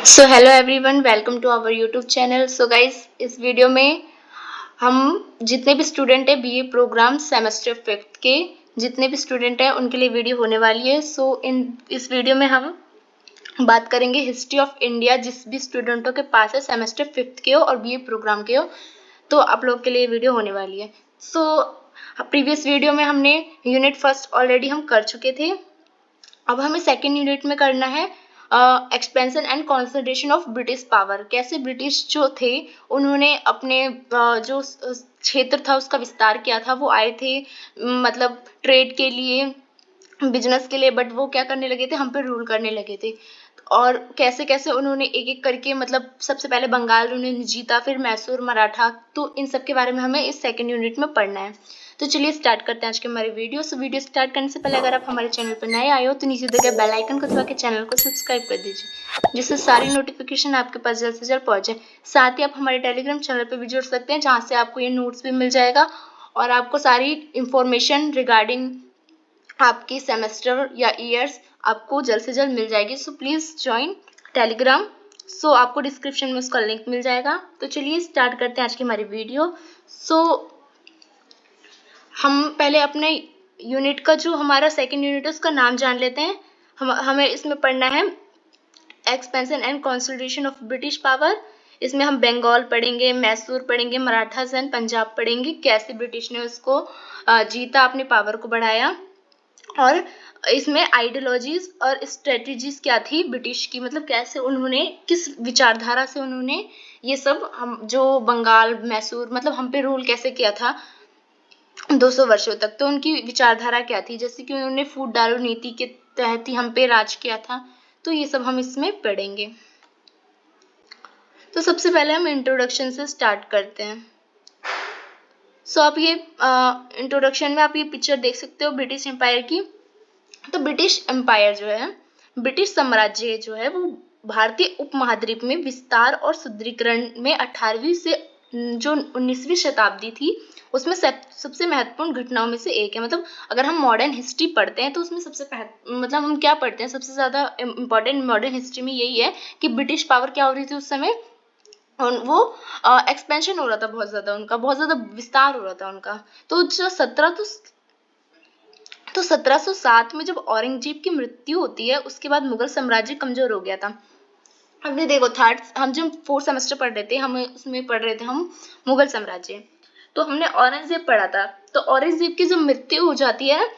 So hello everyone, welcome to our YouTube channel. So guys, इस video में हम जितने भी स्टूडेंट हैं बीए प्रोग्राम सेमेस्टर 5th के जितने भी स्टूडेंट हैं उनके लिए वीडियो होने वाली है। सो इस वीडियो में हम बात करेंगे हिस्ट्री ऑफ इंडिया। जिस भी स्टूडेंटों के पास है सेमेस्टर 5th के हो और बीए प्रोग्राम के हो, तो आप लोग के लिए वीडियो होने वाली है। सो प्रीवियस वीडियो में हमने यूनिट फर्स्ट ऑलरेडी हम कर चुके थे। अब हमें सेकेंड यूनिट में करना है expansion and consolidation of British power. कैसे ब्रिटिश जो थे उन्होंने अपने जो क्षेत्र था उसका विस्तार किया था। वो आए थे मतलब ट्रेड के लिए, बिजनेस के लिए, बट वो क्या करने लगे थे, हम पे रूल करने लगे थे। और कैसे कैसे उन्होंने एक एक करके मतलब सबसे पहले बंगाल उन्होंने जीता, फिर मैसूर, मराठा। तो इन सब के बारे में हमें इस सेकेंड यूनिट में पढ़ना है। तो चलिए स्टार्ट करते हैं आज के हमारे वीडियो। वीडियो स्टार्ट करने से पहले अगर आप हमारे चैनल पर नए आए हो तो नीचे दिए गए बेल आइकन को दबा के चैनल को सब्सक्राइब कर दीजिए, जिससे सारी नोटिफिकेशन आपके पास जल्द से जल्द पहुंचे। साथ ही आप हमारे टेलीग्राम चैनल पर भी जुड़ सकते हैं, जहाँ से आपको ये नोट्स भी मिल जाएगा और आपको सारी इंफॉर्मेशन रिगार्डिंग आपकी सेमेस्टर या ईयर्स आपको जल्द से जल्द मिल जाएगी। So please join Telegram. So आपको डिस्क्रिप्शन में उसका लिंक मिल जाएगा। तो चलिए स्टार्ट करते हैं आज की हमारी वीडियो। सो हम पहले अपने यूनिट का जो हमारा सेकेंड यूनिट है उसका नाम जान लेते हैं। हमें इसमें पढ़ना है expansion and consolidation of British power. इसमें हम बंगाल पढ़ेंगे, मैसूर पढ़ेंगे, मराठास एंड पंजाब पढ़ेंगे, कैसे ब्रिटिश ने उसको जीता, अपने पावर को बढ़ाया। और इसमें आइडियोलॉजीज और स्ट्रेटजीज क्या थी ब्रिटिश की, मतलब कैसे उन्होंने, किस विचारधारा से उन्होंने ये सब हम जो बंगाल, मैसूर, मतलब हम पे रूल कैसे किया था 200 वर्षों तक। तो उनकी विचारधारा क्या थी, जैसे कि उन्होंने फूट डालो नीति के तहत ही हम पे राज किया था। तो ये सब हम इसमें पढ़ेंगे। तो सबसे पहले हम इंट्रोडक्शन से स्टार्ट करते हैं। सो आप ये इंट्रोडक्शन में आप ये पिक्चर देख सकते हो ब्रिटिश एम्पायर की। तो ब्रिटिश एम्पायर जो है, ब्रिटिश साम्राज्य जो है, वो भारतीय उपमहाद्वीप में विस्तार और सुदृढ़ीकरण में 18वीं से जो 19वीं शताब्दी थी उसमें सबसे महत्वपूर्ण घटनाओं में से एक है। मतलब अगर हम मॉडर्न हिस्ट्री पढ़ते हैं तो उसमें मतलब हम क्या पढ़ते हैं, सबसे ज्यादा इम्पोर्टेंट मॉडर्न हिस्ट्री में यही है कि ब्रिटिश पावर क्या हो रही थी उस समय। और वो एक्सपेंशन हो रहा था बहुत ज्यादा, उनका बहुत ज्यादा विस्तार हो रहा था उनका। तो जो 1707 में जब औरंगजेब की मृत्यु होती है उसके बाद मुगल साम्राज्य कमजोर हो गया था। हमने देखो थर्ड, हम जब 4th सेमेस्टर पढ़ रहे थे, हम उसमें पढ़ रहे थे हम मुगल साम्राज्य। तो हमने औरंगजेब पढ़ा था। तो औरंगजेब की जब मृत्यु हो जाती है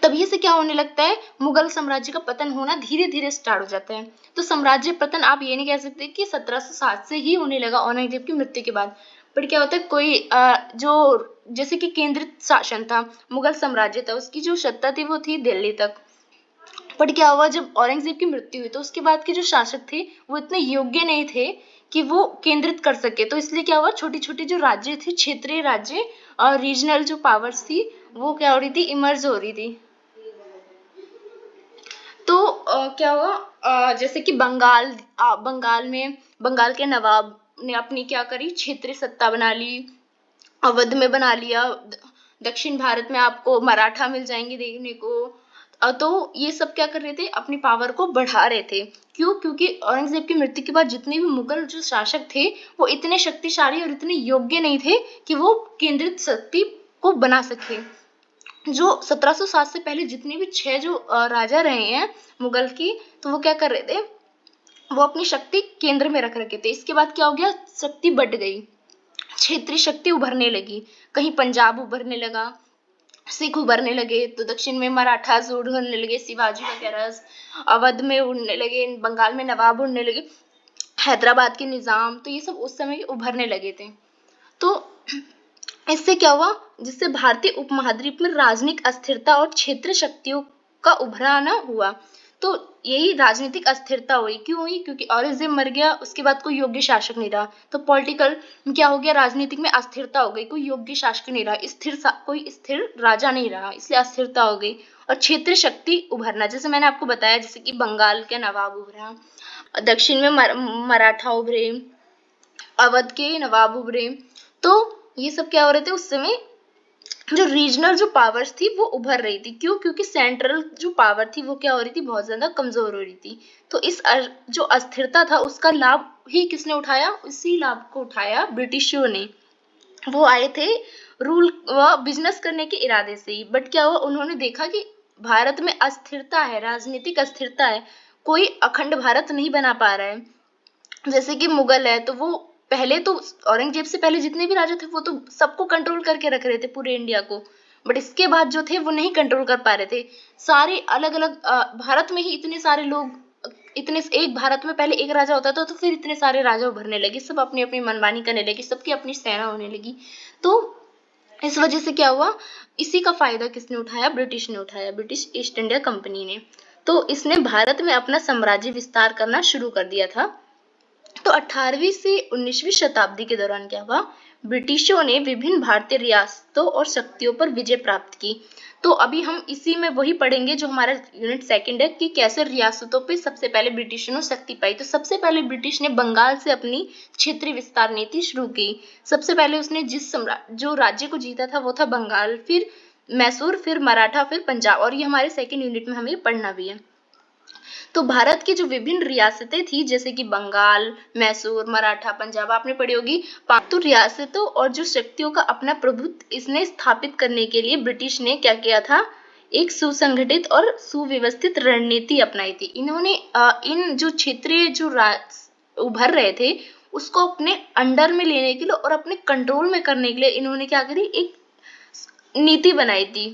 तभी से क्या होने लगता है, मुगल साम्राज्य का पतन होना धीरे धीरे स्टार्ट हो जाता है। तो साम्राज्य पतन आप ये नहीं कह सकते कि 1707 से ही होने लगा औरंगजेब की मृत्यु के बाद। पर क्या होता है, कोई जो जैसे कि केंद्रित शासन था, मुगल साम्राज्य था, उसकी जो सत्ता थी वो थी दिल्ली तक। पर क्या हुआ, जब औरंगजेब की मृत्यु हुई तो उसके बाद के जो शासक थे वो इतने योग्य नहीं थे कि वो केंद्रित कर सके। तो इसलिए क्या हुआ, छोटी छोटी जो राज्य थे, क्षेत्रीय राज्य और रीजनल जो पावर्स थी, वो क्या हो रही थी, इमर्ज हो रही थी। तो क्या हुआ, जैसे कि बंगाल में बंगाल के नवाब ने अपनी क्या करी, क्षेत्रीय सत्ता बना ली, अवध में बना लिया। दक्षिण भारत में आपको मराठा मिल जाएंगे देखने को। तो ये सब क्या कर रहे थे, अपनी पावर को बढ़ा रहे थे। क्यों? क्योंकि औरंगजेब की मृत्यु के बाद जितने भी मुगल जो शासक थे वो इतने शक्तिशाली और इतने योग्य नहीं थे कि वो केंद्रित शक्ति को बना सके। जो 1707 से पहले जितने भी 6 जो राजा रहे हैं मुगल की, तो वो क्या कर रहे थे, वो अपनी शक्ति केंद्र में रख रखे थे। इसके बाद क्या हो गया, शक्ति बढ़ गई, क्षेत्रीय शक्ति उभरने लगी। कहीं पंजाब उभरने लगा, सिख उभरने लगे, तो दक्षिण में मराठास उभरने लगे, शिवाजी वगैरह। अवध में उड़ने लगे, बंगाल में नवाब उड़ने लगे, हैदराबाद के निजाम। तो ये सब उस समय उभरने लगे थे। तो इससे क्या हुआ, जिससे भारतीय उपमहाद्वीप में राजनीतिक अस्थिरता और क्षेत्रीय शक्तियों का उभराना हुआ। तो यही राजनीतिक अस्थिरता हुई। क्यों हुई? क्योंकि औरंगजेब मर गया, उसके बाद कोई योग्य शासक नहीं रहा। तो पॉलिटिकल क्या हो गया, राजनीतिक में अस्थिरता हो गई, कोई योग्य शासक नहीं रहा, कोई स्थिर राजा नहीं रहा, इसलिए अस्थिरता हो गई। और क्षेत्रीय शक्ति उभरना, जैसे मैंने आपको बताया, जैसे कि बंगाल के नवाब उभरा, दक्षिण में मराठा उभरे, अवध के नवाब उभरे। तो ये सब क्या हो रहे थे उस समय, जो रीजनल जो पावर्स थी वो उभर रही थी। क्यों? क्योंकि सेंट्रल जो पावर थी वो क्या हो रही थी, बहुत ज्यादा कमजोर हो रही थी। तो इस जो अस्थिरता था उसका लाभ ही किसने उठाया? उसी लाभ को उठाया ब्रिटिशों ने। वो आए थे रूल व बिजनेस करने के इरादे से ही, बट क्या हुआ, उन्होंने देखा कि भारत में अस्थिरता है, राजनीतिक अस्थिरता है, कोई अखंड भारत नहीं बना पा रहा है। जैसे कि मुगल है तो वो पहले तो औरंगजेब से पहले जितने भी राजा थे वो तो सबको कंट्रोल करके रख रहे थे, पूरे इंडिया को। बट इसके बाद जो थे वो नहीं कंट्रोल कर पा रहे थे। सारे अलग अलग भारत में ही इतने सारे लोग, इतने एक भारत में पहले एक राजा होता था तो फिर इतने सारे राजा उभरने लगे, सब अपनी अपनी मनमानी करने लगे, सबकी अपनी सेना होने लगी। तो इस वजह से क्या हुआ, इसी का फायदा किसने उठाया? ब्रिटिश ने उठाया, ब्रिटिश ईस्ट इंडिया कंपनी ने। तो इसने भारत में अपना साम्राज्य विस्तार करना शुरू कर दिया था। तो 18वीं से 19वीं शताब्दी के दौरान क्या हुआ, ब्रिटिशों ने विभिन्न भारतीय रियासतों और शक्तियों पर विजय प्राप्त की। तो अभी हम इसी में वही पढ़ेंगे जो हमारा यूनिट सेकंड है, कि कैसे रियासतों पे सबसे पहले ब्रिटिशों ने शक्ति पाई। तो सबसे पहले ब्रिटिश ने बंगाल से अपनी क्षेत्रीय विस्तार नीति शुरू की। सबसे पहले उसने जिस जो राज्य को जीता था वो था बंगाल, फिर मैसूर, फिर मराठा, फिर पंजाब, और ये हमारे सेकेंड यूनिट में हमें पढ़ना भी है। तो भारत की जो विभिन्न रियासतें थी जैसे कि बंगाल, मैसूर, मराठा, पंजाब, आपने पढ़ी होगी। तो रियासतों और जो शक्तियों का अपना प्रभुत्व इसने स्थापित करने के लिए ब्रिटिश ने क्या किया था, एक सुसंगठित और सुव्यवस्थित रणनीति अपनाई थी। इन्होंने इन जो क्षेत्रीय जो उभर रहे थे उसको अपने अंडर में लेने के लिए और अपने कंट्रोल में करने के लिए इन्होंने क्या करी, एक नीति बनाई थी,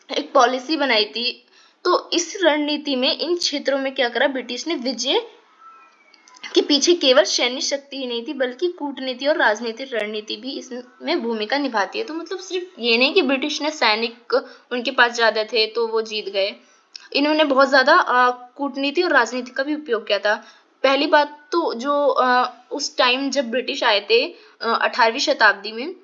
एक पॉलिसी बनाई थी। तो इस रणनीति में इन क्षेत्रों में क्या करा ब्रिटिश ने, विजय के पीछे केवल सैन्य शक्ति ही नहीं थी बल्कि कूटनीति और राजनीतिक रणनीति भी इसमें भूमिका निभाती है। तो मतलब सिर्फ ये नहीं कि ब्रिटिश ने सैनिक उनके पास ज्यादा थे तो वो जीत गए, इन्होंने बहुत ज्यादा कूटनीति और राजनीति का भी उपयोग किया था। पहली बात तो जो उस टाइम जब ब्रिटिश आए थे 18वीं शताब्दी में,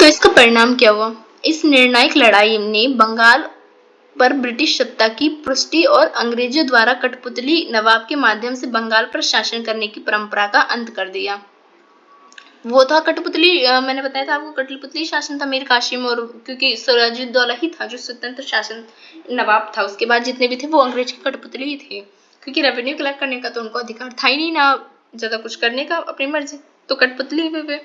तो इसका परिणाम क्या हुआ? इस निर्णायक लड़ाई ने बंगाल पर ब्रिटिश सत्ता की पुष्टि और अंग्रेजों द्वारा कठपुतली नवाब के माध्यम से बंगाल पर शासन करने की परंपरा का अंत कर दिया। वो था कठपुतली, मैंने बताया था आपको कठपुतली शासन था मीर कासिम, और क्योंकि सिराजुद्दौला ही था जो स्वतंत्र शासन नवाब था, उसके बाद जितने भी थे वो अंग्रेज की कठपुतली ही थे, क्योंकि रेवेन्यू कलेक्ट करने का तो उनको अधिकार था ही नहीं ना ज्यादा कुछ करने का अपनी मर्जी, तो कठपुतली भी।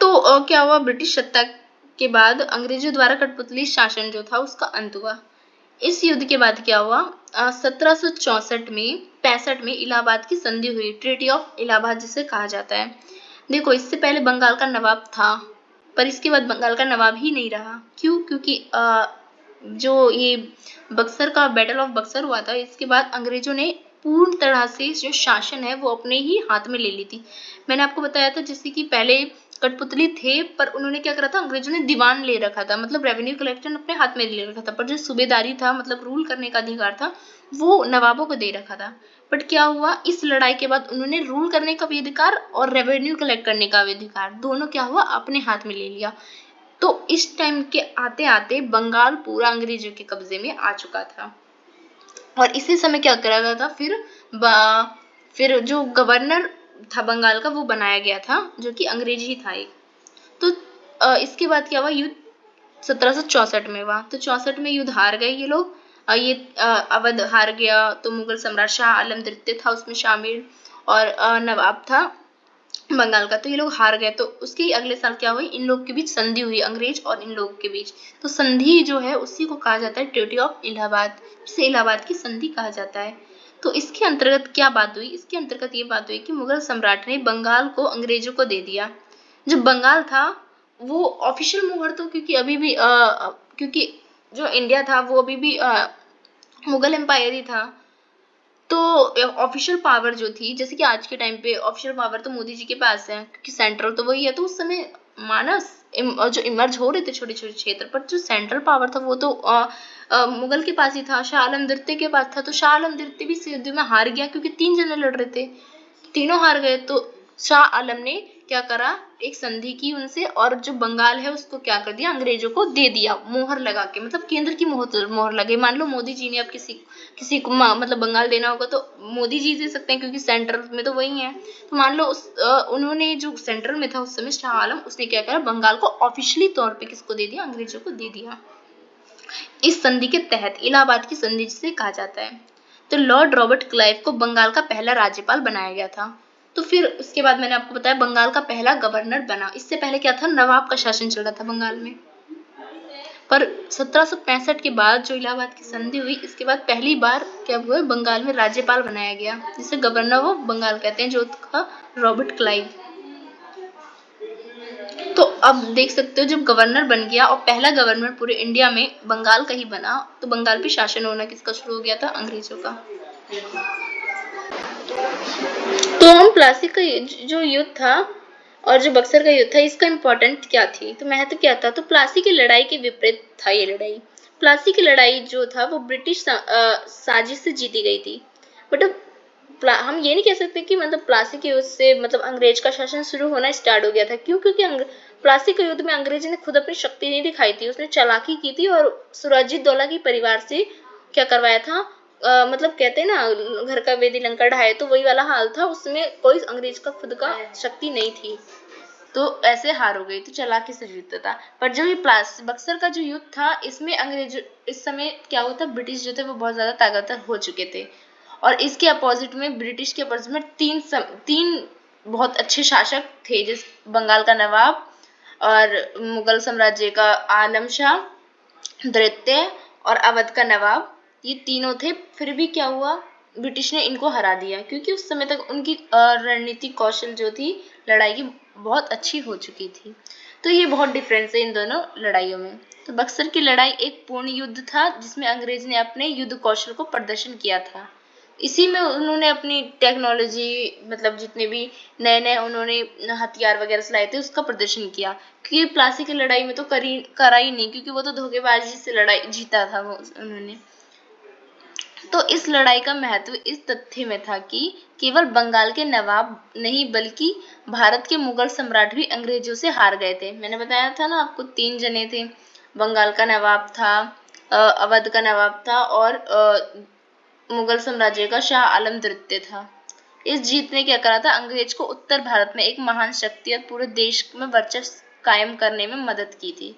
तो क्या हुआ, ब्रिटिश सत्ता के बाद अंग्रेजों द्वारा कठपुतली शासन जो था उसका अंत हुआ। इस युद्ध के बाद क्या हुआ, 1764 में 65 में इलाहाबाद की संधि हुई, ट्रीटी ऑफ इलाहाबाद जिसे कहा जाता है। देखो, इससे पहले बंगाल का नवाब था, पर इसके बाद बंगाल का नवाब ही नहीं रहा। क्यों? क्योंकि जो ये बक्सर का बैटल ऑफ बक्सर हुआ था, इसके बाद अंग्रेजों ने पूर्ण तरह से जो शासन है वो अपने ही हाथ में ले ली थी। मैंने आपको बताया था जैसे कि पहले कठपुतली थे, पर उन्होंने क्या करा था, अंग्रेजों ने दीवान ले रखा था, मतलब रेवेन्यू कलेक्शन अपने हाथ में ले रखा था, पर जो सूबेदारी था, मतलब रूल करने का अधिकार था, वो नवाबों को दे रखा था। बट क्या हुआ, इस लड़ाई के बाद उन्होंने रूल करने का भी अधिकार और रेवेन्यू कलेक्ट करने का भी अधिकार, दोनों क्या हुआ, अपने हाथ में ले लिया। तो इस टाइम के आते आते बंगाल पूरा अंग्रेजों के कब्जे में आ चुका था। और इसी समय क्या करा गया था, फिर जो गवर्नर था बंगाल का वो बनाया गया था, जो कि अंग्रेज ही था एक। तो इसके बाद क्या हुआ, युद्ध 1764 में हुआ। तो 64 में युद्ध हार गए ये लोग, अवध हार गया, तो मुगल सम्राट शाह आलम द्वितीय था उसमें शामिल, और नवाब था बंगाल का, तो ये लोग हार गए। तो उसके ही अगले साल क्या हुई, इन लोग के बीच संधि हुई, अंग्रेज और इन लोगों के बीच। तो संधि जो है उसी को कहा जाता है ट्रीटी ऑफ इलाहाबाद, जिसे इलाहाबाद की संधि कहा जाता है। तो इसके अंतर्गत क्या बात हुई, इसके अंतर्गत ये बात हुई कि मुगल सम्राट ने बंगाल को अंग्रेजों को दे दिया। जो बंगाल था वो ऑफिशियल मोहर, तो क्योंकि अभी भी क्योंकि जो इंडिया था वो अभी भी मुगल एम्पायर ही था, तो ऑफिशियल पावर जो थी, जैसे कि आज के टाइम पे ऑफिशियल पावर तो मोदी जी के पास है, क्योंकि सेंट्रल तो वही है। तो उस समय माना जो इमर्ज हो रहे थे छोटे छोटे क्षेत्र, पर जो सेंट्रल पावर था वो तो मुगल के पास ही था, शाह आलम द्वितीय के पास था। तो शाह आलम द्वितीय भी इस युद्ध में हार गया, क्योंकि 3 जने लड़ रहे थे, तीनों हार गए। तो शाह आलम ने क्या करा, एक संधि की उनसे, और जो बंगाल है उसको क्या कर दिया, अंग्रेजों को दे दिया, मोहर लगा के, मतलब केंद्र की मोहर लगे। मान लो मोदी जी ने अब किसी को मतलब बंगाल देना होगा तो मोदी जी दे सकते हैं, क्योंकि सेंट्रल में तो वही है। तो मान लो उन्होंने जो सेंट्रल में था उस समय शाह आलम, उसने क्या करा, बंगाल को ऑफिशियली तौर पे किसको दे दिया, अंग्रेजों को दे दिया। इस संधि के तहत इलाहाबाद की संधि जिसे कहा जाता है। तो लॉर्ड रॉबर्ट क्लाइव को बंगाल का पहला राज्यपाल बनाया गया था। तो फिर उसके बाद मैंने आपको बताया बंगाल का पहला गवर्नर बना। इससे पहले क्या था, नवाब का शासन चल रहा था बंगाल में। पर 1765 के बाद जो इलाहाबाद की संधि हुई, इसके बाद पहली बार क्या हुआ, बंगाल में राज्यपाल बनाया गया, जिसे गवर्नर ऑफ बंगाल कहते हैं, जो था रॉबर्ट क्लाइव। तो अब देख सकते हो, जब गवर्नर बन गया और पहला गवर्नर पूरे इंडिया में बंगाल का ही बना, तो बंगाल पे शासन होना किसका शुरू हो गया था, अंग्रेजों का। तो हम प्लासी का जो युद्ध था और जो बक्सर का युद्ध था, इसका इम्पोर्टेंट क्या थी, तो महत्व क्या था। तो प्लासी की लड़ाई के विपरीत था ये लड़ाई। प्लासी की लड़ाई जो था वो ब्रिटिश साजिश से जीती गई थी। बट हम ये नहीं कह सकते कि मतलब प्लासी के युद्ध से मतलब अंग्रेज का शासन शुरू होना स्टार्ट हो गया था। क्यों? क्योंकि प्लासी के युद्ध में अंग्रेज ने खुद अपनी शक्ति नहीं दिखाई थी, उसने चालाकी की थी और सिराजुद्दौला के परिवार से क्या करवाया था, मतलब कहते हैं ना, घर का वेदी लंका ढाए, तो वही वाला हाल था। उसमें कोई अंग्रेज का खुद का शक्ति नहीं थी, तो ऐसे हार हो गई। तो चालाकी से युद्ध था। पर जो ये बक्सर का जो युद्ध था, इसमें अंग्रेज इस समय क्या हुआ था, ब्रिटिश जो थे वो बहुत ज्यादा ताकतवर हो चुके थे, और इसके अपोजिट में ब्रिटिश के अपोजिट में तीन बहुत अच्छे शासक थे, जिस बंगाल का नवाब और मुगल साम्राज्य का आलम शाह द्वितीय और अवध का नवाब, ये तीनों थे। फिर भी क्या हुआ, ब्रिटिश ने इनको हरा दिया, क्योंकि उस समय तक उनकी रणनीतिक कौशल जो थी लड़ाई की बहुत अच्छी हो चुकी थी। तो ये बहुत डिफरेंस है इन दोनों लड़ाइयों में। तो बक्सर की लड़ाई एक पूर्ण युद्ध था, जिसमें अंग्रेज ने अपने युद्ध कौशल को प्रदर्शन किया था। इसी में उन्होंने अपनी टेक्नोलॉजी, मतलब जितने भी नए नए उन्होंने हथियार वगैरह चलाए थे उसका प्रदर्शन किया। क्योंकि प्लासी की लड़ाई में तो करा ही नहीं, क्योंकि वो तो धोखेबाजी से लड़ाई जीता था वो उन्होंने। तो इस लड़ाई का महत्व इस तथ्य में था कि केवल बंगाल के नवाब नहीं बल्कि भारत के मुगल सम्राट भी अंग्रेजों से हार गए थे। मैंने बताया था ना आपको, 3 जने थे, बंगाल का नवाब था, अवध का नवाब था और मुगल साम्राज्य का शाह आलम द्वितीय था। इस जीत ने क्या करा था, अंग्रेज को उत्तर भारत में एक महान शक्ति और पूरे देश में वर्चस्व कायम करने में मदद की थी।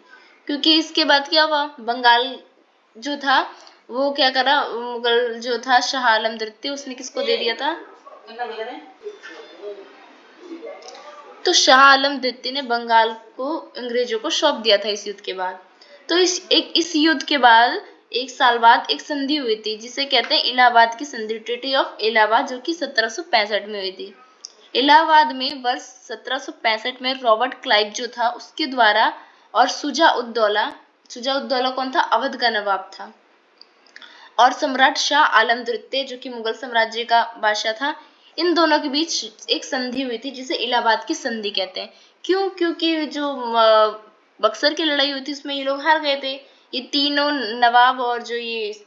क्योंकि इसके बाद क्या हुआ, बंगाल जो था वो क्या करा, मुगल जो था शाह आलम द्वितीय, उसने किसको दे दिया था, तो शाह आलम द्वितीय ने बंगाल को अंग्रेजों को सौंप दिया था इस युद्ध के बाद। तो इस युद्ध के बाद 1 साल बाद एक संधि हुई थी जिसे कहते हैं इलाहाबाद की संधि, ट्रीटी ऑफ इलाहाबाद, जो कि 1765 में हुई थी। इलाहाबाद में वर्ष 1765 में रॉबर्ट क्लाइव जो था उसके द्वारा और शुजा-उद-दौला कौन था, अवध का नवाब था, और सम्राट शाह आलम द्वितीय जो कि मुगल साम्राज्य का बादशाह था, इन दोनों के बीच एक संधि हुई थी जिसे इलाहाबाद की संधि कहते हैं। क्यों? क्योंकि जो बक्सर की लड़ाई हुई थी उसमें ये लोग हार गए थे, ये तीनों नवाब और जो ये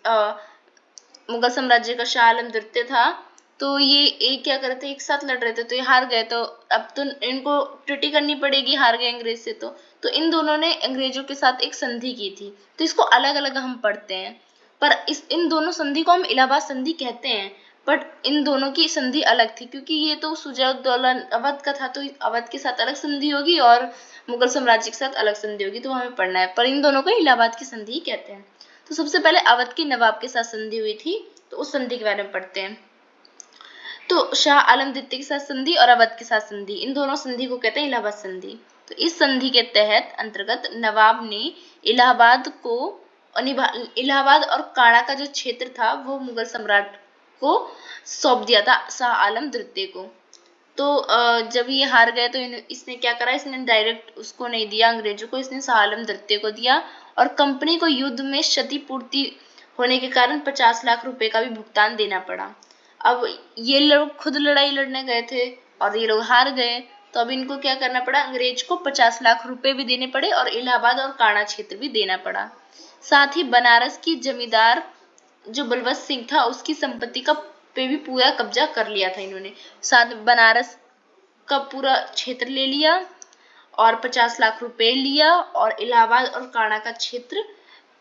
मुगल साम्राज्य का शाह आलम द्वितीय था, तो ये एक क्या कर रहे थे, एक साथ लड़ रहे थे, तो ये हार गए, तो अब तो इनको ट्रीटी करनी पड़ेगी, हार गए अंग्रेज से, तो इन दोनों ने अंग्रेजों के साथ एक संधि की थी। तो इसको अलग अलग हम पढ़ते हैं, पर इन दोनों संधि को हम इलाहाबाद संधि कहते हैं, बट इन दोनों की संधि अलग थी क्योंकि ये तो शुजा-उद-दौला अवध का था, तो अवध के साथ अलग संधि होगी और मुगल साम्राज्य के साथ अलग संधि होगी, तो हमें पढ़ना है, पर इन दोनों को इलाहाबाद की संधि कहते हैं। तो सबसे पहले अवध के नवाब के साथ संधि हुई थी, तो उस संधि के बारे में पढ़ते हैं। तो शाह आलम द्वितीय के साथ संधि और अवध के साथ संधि, इन दोनों संधि को कहते हैं इलाहाबाद संधि। तो इस संधि के तहत अंतर्गत नवाब ने इलाहाबाद और काड़ा का जो क्षेत्र था वो मुगल सम्राट को सौंप दिया था, शाह आलम द्वितीय को। तो जब ये हार गए तो इसने क्या करा, इसने डायरेक्ट उसको नहीं दिया अंग्रेजों को, इसने शाह आलम द्वितीय को दिया, और कंपनी को युद्ध में क्षतिपूर्ति होने के कारण 50 लाख रुपए का भी भुगतान देना पड़ा। अब ये लोग खुद लड़ाई लड़ने गए थे और ये लोग हार गए, तो अब इनको क्या करना पड़ा, अंग्रेज को 50 लाख रुपए भी देने पड़े और इलाहाबाद और काड़ा क्षेत्र भी देना पड़ा। साथ ही बनारस की जमींदार जो बलवंत सिंह था उसकी संपत्ति का पे भी पूरा कब्जा कर लिया था इन्होंने, साथ बनारस का पूरा क्षेत्र ले लिया और 50 लाख रुपए लिया, और इलाहाबाद और काड़ा का क्षेत्र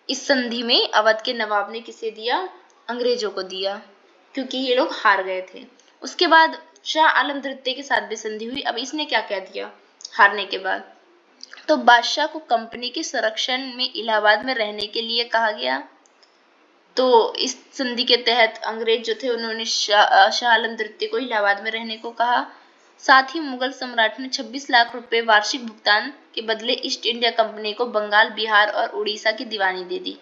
इस संधि में अवध के नवाब ने किसे दिया, अंग्रेजों को दिया, क्योंकि ये लोग हार गए थे। उसके बाद शाह आलम द्वितीय के साथ भी संधि हुई। अब इसने क्या कह दिया हारने के बाद, तो बादशाह को कंपनी के संरक्षण में इलाहाबाद में रहने के लिए कहा गया। तो इस संधि के तहत अंग्रेज जो थे उन्होंने शाह आलम द्वितीय को इलाहाबाद में रहने को कहा। साथ ही मुगल सम्राट ने 26 लाख रुपए वार्षिक भुगतान के बदले ईस्ट इंडिया कंपनी को बंगाल, बिहार और उड़ीसा की दीवानी दे दी।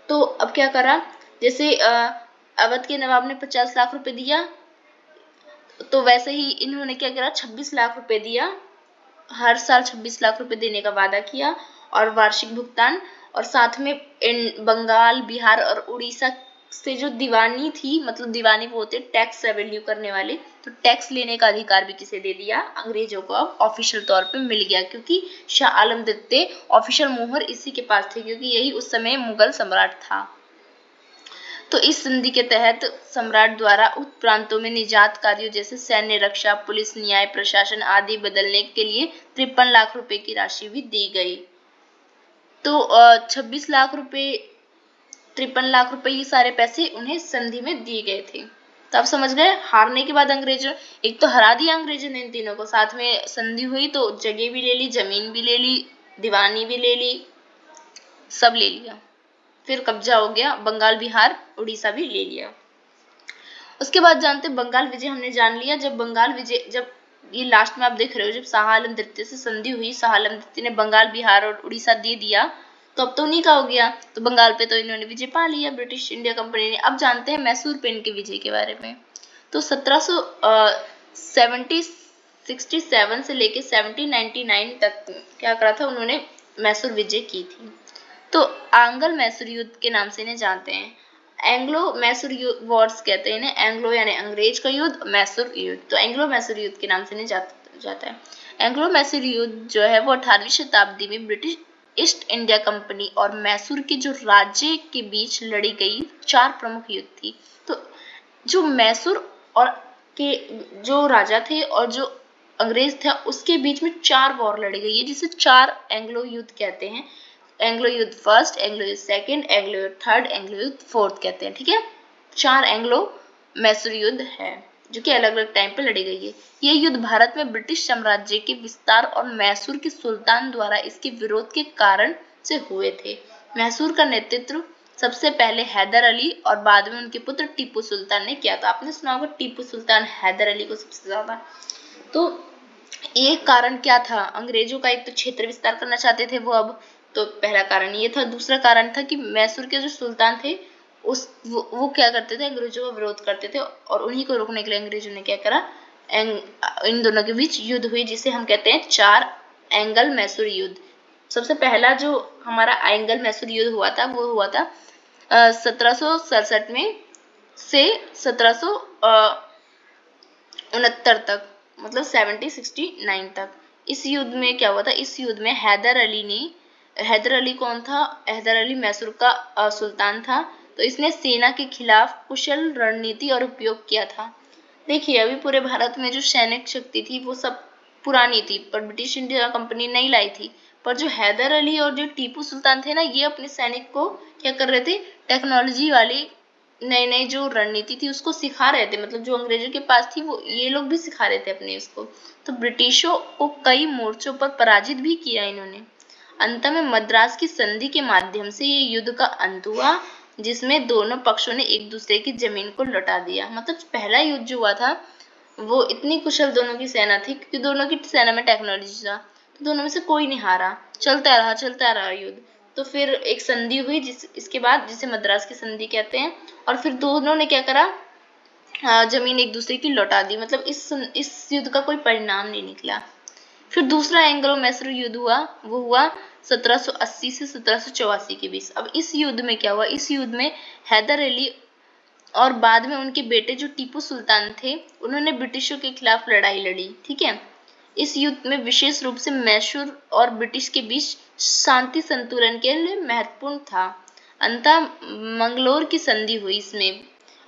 तो अब क्या करा, जैसे अवध के नवाब ने 50 लाख रुपए दिया, तो वैसे ही इन्होंने क्या करा, 26 लाख रुपए दिया, हर साल 26 लाख रुपए देने का वादा किया और वार्षिक भुगतान, और साथ में बंगाल, बिहार और उड़ीसा से जो दीवानी थी, मतलब दीवानी वो होते टैक्स रेवेन्यू करने वाले, तो टैक्स लेने का अधिकार भी किसे दे दिया, अंग्रेजों को अब ऑफिशियल तौर पे मिल गया, क्योंकि शाह आलम द्वितीय ऑफिशियल मोहर इसी के पास थे, क्योंकि यही उस समय मुगल सम्राट था। तो इस संधि के तहत सम्राट द्वारा उक्त प्रांतों में निजात कार्यों जैसे सैन्य रक्षा, पुलिस, न्याय प्रशासन आदि बदलने के लिए 53 लाख रुपए की राशि भी दी गई। तो 26 लाख रुपए, 53 लाख रुपए, ये सारे पैसे उन्हें संधि में दिए गए थे। तो आप समझ गए, हारने के बाद अंग्रेजों, एक तो हरा दिया अंग्रेजों ने इन तीनों को, साथ में संधि हुई तो जगह भी ले ली, जमीन भी ले ली, दीवानी भी ले ली, सब ले लिया, फिर कब्जा हो गया, बंगाल, बिहार, उड़ीसा भी ले लिया। उसके बाद जानते बंगाल विजय हमने जान लिया। जब बंगाल विजय, जब ये लास्ट में आप देख रहे हो, जब शाह आलम द्वितीय से संधि हुई, शाह आलम द्वितीय ने बंगाल, बिहार और उड़ीसा दे दिया, तो अब तो उन्हीं का हो गया, तो बंगाल पे तो इन्होंने विजय पा लिया ब्रिटिश इंडिया कंपनी ने। अब जानते हैं मैसूर पेन के विजय के बारे में। तो 1767 से लेके 1799 तक क्या करा था उन्होंने, मैसूर विजय की थी। तो आंग्ल मैसूर युद्ध के नाम से इन्हें जानते हैं, एंग्लो मैसूर वॉर्स कहते हैं इन्हें, एंग्लो यानी अंग्रेज का युद्ध, मैसूर युद्ध, तो एंग्लो मैसूर युद्ध के नाम से इन्हें जाता है। एंग्लो मैसूर युद्ध जो है वो 18वीं शताब्दी में ब्रिटिश ईस्ट इंडिया कंपनी और मैसूर के जो राज्य के बीच लड़ी गई 4 प्रमुख युद्ध थी। तो जो मैसूर और के जो राजा थे और जो अंग्रेज थे उसके बीच में 4 वॉर लड़ी गई है, जिसे 4 एंग्लो युद्ध कहते हैं। एंग्लो युद्ध फर्स्ट, एंग्लो युद्ध सेकंड, एंग्लो युद्ध थर्ड, एंग्लो युद्ध फोर्थ कहते हैं। ठीक है, 4 एंग्लो मैसूर युद्ध है जो कि अलग अलग टाइम पे लड़ी गई है। ये युद्ध भारत में ब्रिटिश साम्राज्य के विस्तार और मैसूर के सुल्तान द्वारा इसके विरोध के कारण से हुए थे। मैसूर का नेतृत्व सबसे पहले हैदर अली और बाद में उनके पुत्र टीपू सुल्तान ने किया था। आपने सुना होगा टीपू सुल्तान हैदर अली को सबसे ज्यादा। तो एक कारण क्या था, अंग्रेजों का एक तो क्षेत्र विस्तार करना चाहते थे वो अब, तो पहला कारण ये था। दूसरा कारण था कि मैसूर के जो सुल्तान थे वो क्या करते थे, अंग्रेजों का विरोध करते थे और उन्हीं को रोकने के लिए अंग्रेजों ने क्या करा, इन दोनों के बीच युद्ध हुई जिसे हम कहते हैं 4 एंगल मैसूर युद्ध। सबसे पहला जो हमारा एंगल मैसूर युद्ध हुआ था वो हुआ था 1767 में से 1769 तक, मतलब 1769 तक। इस युद्ध में क्या हुआ था, इस युद्ध में हैदर अली कौन था, हैदर अली मैसूर का सुल्तान था। तो इसने सेना के खिलाफ कुशल रणनीति और उपयोग किया था। देखिए अभी पूरे भारत में जो सैनिक शक्ति थी वो सब पुरानी थी, पर ब्रिटिश इंडिया कंपनी नहीं लाई थी। पर जो हैदर अली और जो टीपू सुल्तान थे ना, ये अपने सैनिक को क्या कर रहे थे, टेक्नोलॉजी वाली नई नई जो रणनीति थी उसको सिखा रहे थे। मतलब जो अंग्रेजों के पास थी वो ये लोग भी सिखा रहे थे अपने इसको। तो ब्रिटिशों को कई मोर्चों पर पराजित भी किया इन्होंने। अंत में मद्रास की संधि के माध्यम से ये युद्ध का अंत हुआ, जिसमें दोनों पक्षों ने एक दूसरे की जमीन को लौटा दिया। मतलब पहला युद्ध जो हुआ था वो इतनी कुशल दोनों की सेना थी, क्योंकि दोनों की सेना में टेक्नोलॉजी था, तो दोनों में से कोई नहीं हारा, चलता रहा युद्ध। तो फिर एक संधि हुई इसके बाद, जिसे मद्रास की संधि कहते हैं। और फिर दोनों ने क्या करा, जमीन एक दूसरे की लौटा दी। मतलब इस युद्ध का कोई परिणाम नहीं निकला। फिर दूसरा एंग्लो मैसूर युद्ध हुआ, वो हुआ 1780 से 1784 के बीच। अब इस युद्ध में क्या हुआ, इस युद्ध में हैदर अली और बाद में उनके बेटे जो टीपू सुल्तान थे उन्होंने ब्रिटिशों के खिलाफ लड़ाई लड़ी। ठीक है, इस युद्ध में विशेष रूप से मैसूर और ब्रिटिश के बीच शांति संतुलन के लिए महत्वपूर्ण था। अंततः मंगलोर की संधि हुई इसमें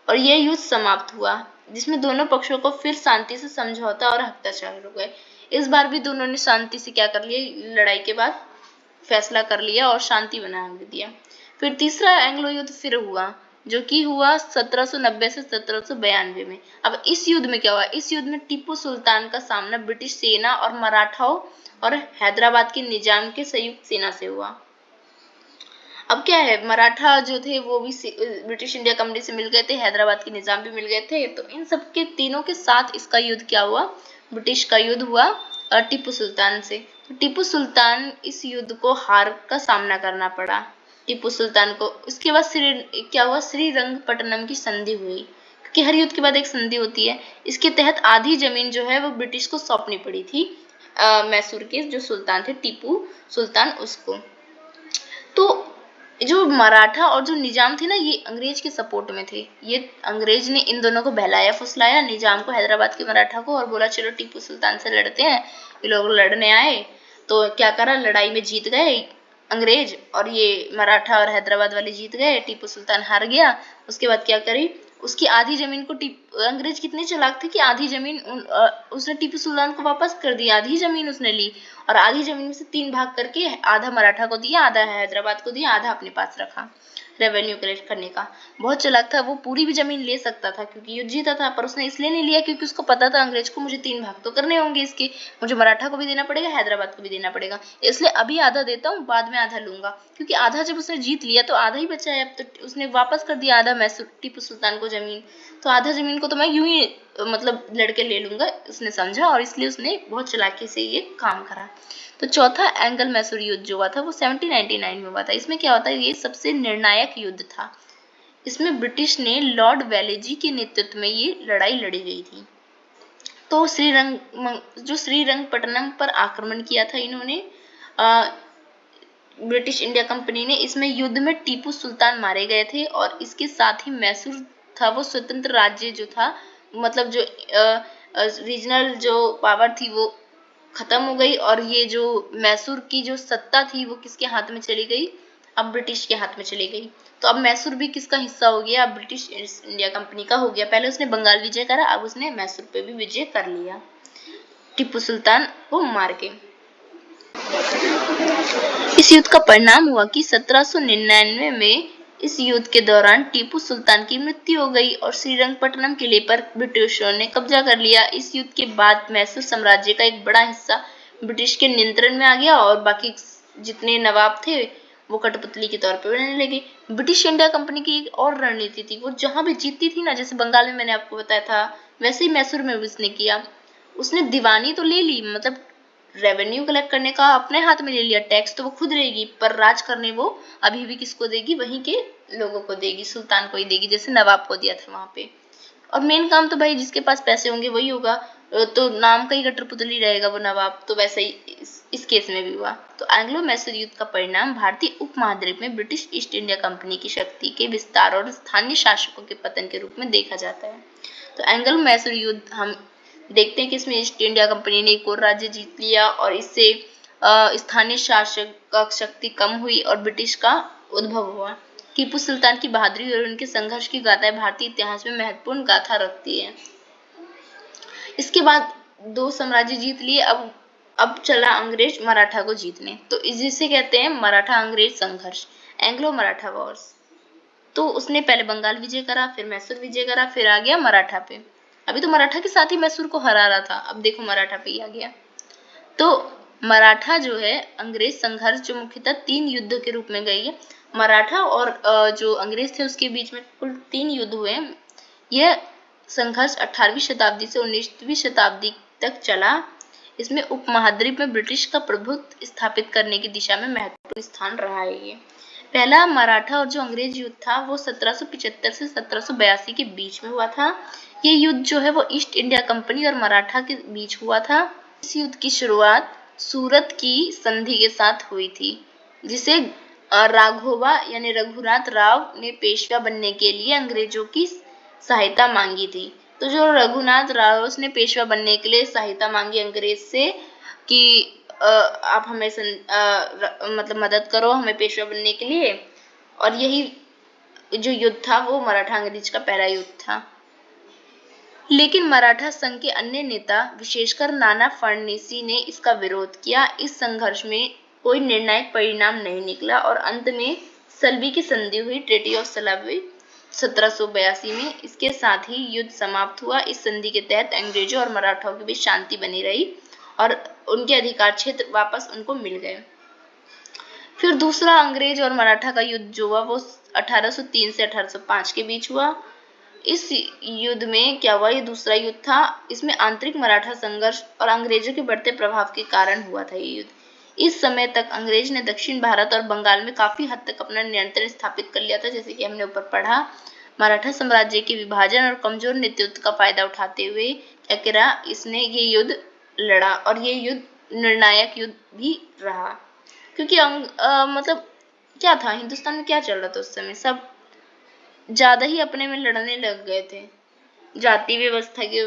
और यह युद्ध समाप्त हुआ, जिसमें दोनों पक्षों को फिर शांति से समझौता और हस्ताक्षर हो गए। इस बार भी दोनों ने शांति से क्या कर लिया, लड़ाई के बाद फैसला कर लिया और शांति बना दिया। फिर तीसरा एंग्लो युद्ध फिर हुआ, जो कि हुआ 1790 से 1792 में। अब इस युद्ध में क्या हुआ, इस युद्ध में टीपू सुल्तान का सामना ब्रिटिश सेना और मराठाओं और हैदराबाद के निजाम के संयुक्त सेना से हुआ। अब क्या है, मराठा जो थे वो भी ब्रिटिश इंडिया कंपनी से मिल गए थे, हैदराबाद के निजाम भी मिल गए थे। तो इन सब के तीनों के साथ इसका युद्ध क्या हुआ, ब्रिटिश का युद्ध हुआ टीपू सुल्तान से। तो टीपू सुल्तान इस युद्ध को हार का सामना करना पड़ा टीपू सुल्तान को। इसके बाद क्या हुआ, श्रीरंगपट्टनम की संधि हुई, क्योंकि हर युद्ध के बाद एक संधि होती है। इसके तहत आधी जमीन जो है वो ब्रिटिश को सौंपनी पड़ी थी, मैसूर के जो सुल्तान थे टीपू सुल्तान उसको। तो जो मराठा और जो निजाम थे ना, ये अंग्रेज के सपोर्ट में थे। ये अंग्रेज ने इन दोनों को बहलाया फुसलाया, निजाम को, हैदराबाद के मराठा को, और बोला चलो टीपू सुल्तान से लड़ते हैं। ये लोग लड़ने आए तो क्या करा, लड़ाई में जीत गए अंग्रेज और ये मराठा और हैदराबाद वाले जीत गए, टीपू सुल्तान हार गया। उसके बाद क्या करी, उसकी आधी जमीन को अंग्रेज कितने चालाक थे कि आधी जमीन उसने टीपू सुल्तान को वापस कर दी। आधी जमीन उसने ली और आधी जमीन में से 3 भाग करके आधा मराठा को दिया, आधा हैदराबाद को दिया, आधा अपने पास रखा रेवेन्यू कलेक्ट करने का। बहुत चालाक था वो, पूरी भी जमीन ले सकता था क्योंकि युद्ध जीता था, पर उसने इसलिए नहीं लिया क्योंकि उसको पता था अंग्रेज को मुझे 3 भाग तो करने होंगे इसके, मुझे मराठा को भी देना पड़ेगा, हैदराबाद को भी देना पड़ेगा, इसलिए अभी आधा देता हूँ, बाद में आधा लूंगा। क्योंकि आधा जब उसने जीत लिया तो आधा ही बचा है। अब तो उसने वापस कर दिया आधा मैसूर टीपू सुल्तान को जमीन, तो आधा जमीन को तो मैं यूं ही मतलब लड़के ले लूंगा, उसने समझा और इसलिए उसने बहुत चालाकी से ये काम करा। तो चौथा एंगल मैसूर युद्ध जो हुआ था वो 1799 में हुआ था। इसमें क्या होता है, ये सबसे निर्णायक युद्ध था। इसमें ब्रिटिश ने लॉर्ड वेलेजी के नेतृत्व में ये लड़ाई लड़ी गई थी। तो श्रीरंगपट्टनम पर आक्रमण किया था इन्होंने, ब्रिटिश इंडिया कंपनी ने। इसमें युद्ध में टीपू सुल्तान मारे गए थे और इसके साथ ही मैसूर था वो स्वतंत्र राज्य जो था, मतलब जो रीजनल जो पावर थी वो खत्म हो गई और ये जो मैसूर की जो सत्ता थी वो किसके हाथ में चली गई, अब ब्रिटिश के हाथ में चली गई। तो अब मैसूर भी किसका हिस्सा हो गया, अब ब्रिटिश ईस्ट इंडिया कंपनी का हो गया। पहले उसने बंगाल विजय करा, अब उसने मैसूर पे भी विजय कर लिया टीपू सुल्तान को मार के। इस युद्ध का परिणाम हुआ कि 1799 में इस युद्ध के दौरान टीपू सुल्तान की मृत्यु हो गई और श्रीरंगपट्टनम किले पर ब्रिटिशों ने कब्जा कर लिया। इस युद्ध के बाद मैसूर साम्राज्य का एक बड़ा हिस्सा ब्रिटिश के नियंत्रण में आ गया और बाकी जितने नवाब थे वो कठपुतली के तौर पर रहने लगे। ब्रिटिश इंडिया कंपनी की एक और रणनीति थी, वो जहां भी जीतती थी ना, जैसे बंगाल में मैंने आपको बताया था, वैसे ही मैसूर में भी उसने किया। उसने दीवानी तो ले ली, मतलब रेवेन्यू कलेक्ट करने का अपने हाथ में ले लिया, टैक्स तो वो खुद रहेगी, पर राज करने वो अभी भी किसको देगी, वहीं के लोगों को देगी, सुल्तान को ही देगी, जैसे नवाब को दिया था वहां पे। और मेन काम तो भाई जिसके पास पैसे होंगे वही होगा, तो नाम का ही कठपुतली रहेगा वो नवाब। तो वैसे ही इस केस में भी हुआ। तो एंग्लो मैसूर युद्ध का परिणाम भारतीय उपमहाद्वीप में ब्रिटिश ईस्ट इंडिया कंपनी की शक्ति के विस्तार और स्थानीय शासकों के पतन के रूप में देखा जाता है। तो एंग्लो मैसूर युद्ध हम देखते हैं कि इसमें ईस्ट इंडिया कंपनी ने एक और राज्य जीत लिया और इससे स्थानीय शासक का शक्ति कम हुई और ब्रिटिश का उद्भव हुआ। टीपू सुल्तान की बहादुरी और उनके संघर्ष की गाथाएं भारतीय इतिहास में महत्वपूर्ण गाथा रखती है। इसके बाद दो साम्राज्य जीत लिए, अब चला अंग्रेज मराठा को जीतने। तो इसे कहते हैं मराठा अंग्रेज संघर्ष, एंग्लो मराठा वॉर्स। तो उसने पहले बंगाल विजय करा, फिर मैसूर विजय करा, फिर आ गया मराठा पे। अभी तो मराठा के साथ ही मैसूर को हरा रहा था, अब देखो मराठा पे ही आ गया। तो मराठा जो है अंग्रेज संघर्ष जो मुख्यतः 3 युद्ध के रूप में गई है। मराठा और जो अंग्रेज थे उसके बीच में कुल 3 युद्ध हुए। यह संघर्ष 18वीं शताब्दी से 19वीं शताब्दी तक चला। इसमें उपमहाद्वीप में ब्रिटिश का प्रभुत्व स्थापित करने की दिशा में महत्वपूर्ण स्थान रहा है। ये पहला मराठा और जो अंग्रेज युद्ध था वो 1775 से 1782 के बीच में हुआ था। ये युद्ध जो है वो ईस्ट इंडिया कंपनी और मराठा के बीच हुआ था। इस युद्ध की शुरुआत सूरत की संधि के साथ हुई थी, जिसे राघोबा यानी रघुनाथ राव ने पेशवा बनने के लिए अंग्रेजों की सहायता मांगी थी। तो जो रघुनाथ राव उसने पेशवा बनने के लिए सहायता मांगी अंग्रेज से कि आप हमें मतलब मदद करो हमें पेशवा बनने के लिए। और यही जो युद्ध था वो मराठा अंग्रेज का पहला युद्ध था। लेकिन मराठा संघ के अन्य नेता विशेषकर नाना फडणवीसी ने इसका विरोध किया। इस संघर्ष में कोई निर्णायक परिणाम नहीं निकला और अंत में सल्बी की संधि हुई, ट्रीटी ऑफ सल्बी 1782 में। इसके साथ ही युद्ध समाप्त हुआ। इस संधि के तहत अंग्रेजों और मराठाओं के बीच शांति बनी रही और उनके अधिकार क्षेत्र वापस उनको मिल गए। फिर दूसरा अंग्रेज और मराठा का युद्ध जो हुआ वो 1803 से 1805 के बीच हुआ। इस युद्ध में क्या हुआ, ये दूसरा युद्ध था। इसमें आंतरिक मराठा संघर्ष और अंग्रेजों के बढ़ते प्रभाव के कारण हुआ था ये युद्ध। इस समय तक अंग्रेज ने दक्षिण भारत और बंगाल में काफी हद तक अपना नियंत्रण स्थापित कर लिया था, जैसे कि हमने ऊपर पढ़ा। मराठा साम्राज्य के विभाजन और कमजोर नेतृत्व का फायदा उठाते हुए क्या करा, इसने ये युद्ध लड़ा और ये युद्ध निर्णायक युद्ध भी रहा। क्योंकि मतलब क्या था, हिंदुस्तान में क्या चल रहा था उस समय, सब ज्यादा ही अपने में लड़ने लग गए थे, जाति व्यवस्था के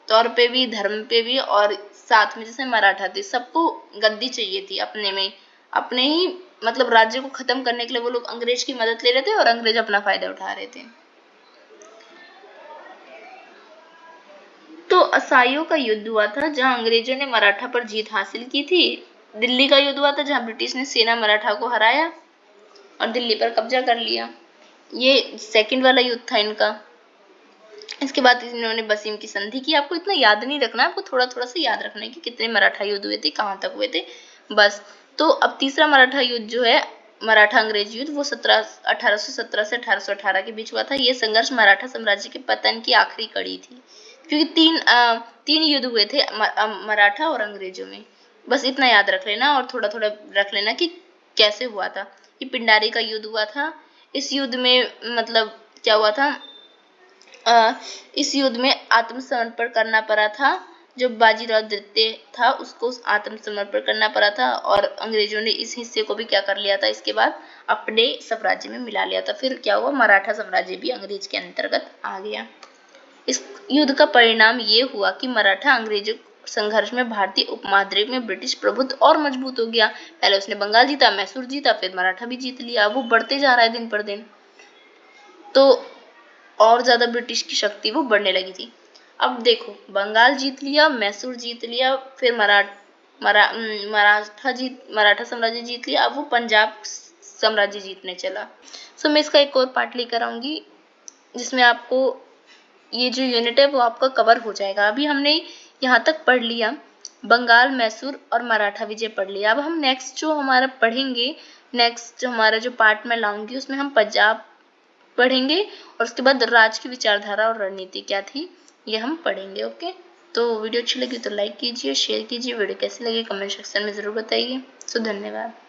तौर पे भी, धर्म पे भी, और साथ में जैसे मराठा थे सबको गद्दी चाहिए थी अपने में, अपने ही मतलब राज्य को खत्म करने के लिए वो लोग अंग्रेज की मदद ले रहे थे और अंग्रेज अपना फायदा उठा रहे थे। तो असाइयों का युद्ध हुआ था जहां अंग्रेजों ने मराठा पर जीत हासिल की थी। दिल्ली का युद्ध हुआ था जहां ब्रिटिश ने सेना मराठा को हराया और दिल्ली पर कब्जा कर लिया। ये सेकंड वाला युद्ध था इनका। इसके बाद इन्होंने बसीम की संधि की। आपको इतना याद नहीं रखना, आपको थोड़ा थोड़ा सा याद रखना है कि कितने मराठा युद्ध हुए थे, कहाँ तक हुए थे, बस। तो अब तीसरा मराठा युद्ध जो है मराठा अंग्रेज युद्ध, वो 1817 से 1818 के बीच हुआ था। ये संघर्ष मराठा साम्राज्य के पतन की आखिरी कड़ी थी, क्योंकि तीन युद्ध हुए थे मराठा और अंग्रेजों में। बस इतना याद रख लेना और थोड़ा थोड़ा रख लेना कि कैसे हुआ था। ये पिंडारी का युद्ध हुआ था। इस युद्ध में मतलब क्या हुआ था, इस युद्ध में आत्मसमर्पण करना पड़ा था। जो बाजीराव द्वितीय था उसको आत्मसमर्पण करना पड़ा था और अंग्रेजों ने इस हिस्से को भी क्या कर लिया था, इसके बाद अपने साम्राज्य में मिला लिया था। फिर क्या हुआ, मराठा साम्राज्य भी अंग्रेज के अंतर्गत आ गया। इस युद्ध का परिणाम ये हुआ कि मराठा अंग्रेजों संघर्ष में भारतीय उपमहाद्वीप में ब्रिटिश प्रभुत्व और मजबूत हो गया। पहले उसने बंगाल जीता, मैसूर जीता, फिर मराठा भी जीत लिया। वो बढ़ते जा रहा है दिन पर दिन, तो और ज्यादा ब्रिटिश की शक्ति वो बढ़ने लगी थी। अब देखो, बंगाल जीत लिया, मैसूर जीत लिया, फिर मराठा साम्राज्य जीत लिया, अब वो पंजाब साम्राज्य जीतने चला। सो मैं इसका एक और पार्ट लेकर आऊंगी जिसमें आपको ये जो यूनिट है वो आपका कवर हो जाएगा। अभी हमने यहाँ तक पढ़ लिया, बंगाल, मैसूर और मराठा विजय पढ़ लिया। अब हम नेक्स्ट जो हमारा पढ़ेंगे, नेक्स्ट जो हमारा जो पार्ट में लाऊंगी उसमें हम पंजाब पढ़ेंगे और उसके बाद राज की विचारधारा और रणनीति क्या थी ये हम पढ़ेंगे। ओके, तो वीडियो अच्छी लगी तो लाइक कीजिए, शेयर कीजिए। वीडियो कैसी लगी कमेंट सेक्शन में जरूर बताइए। सो धन्यवाद।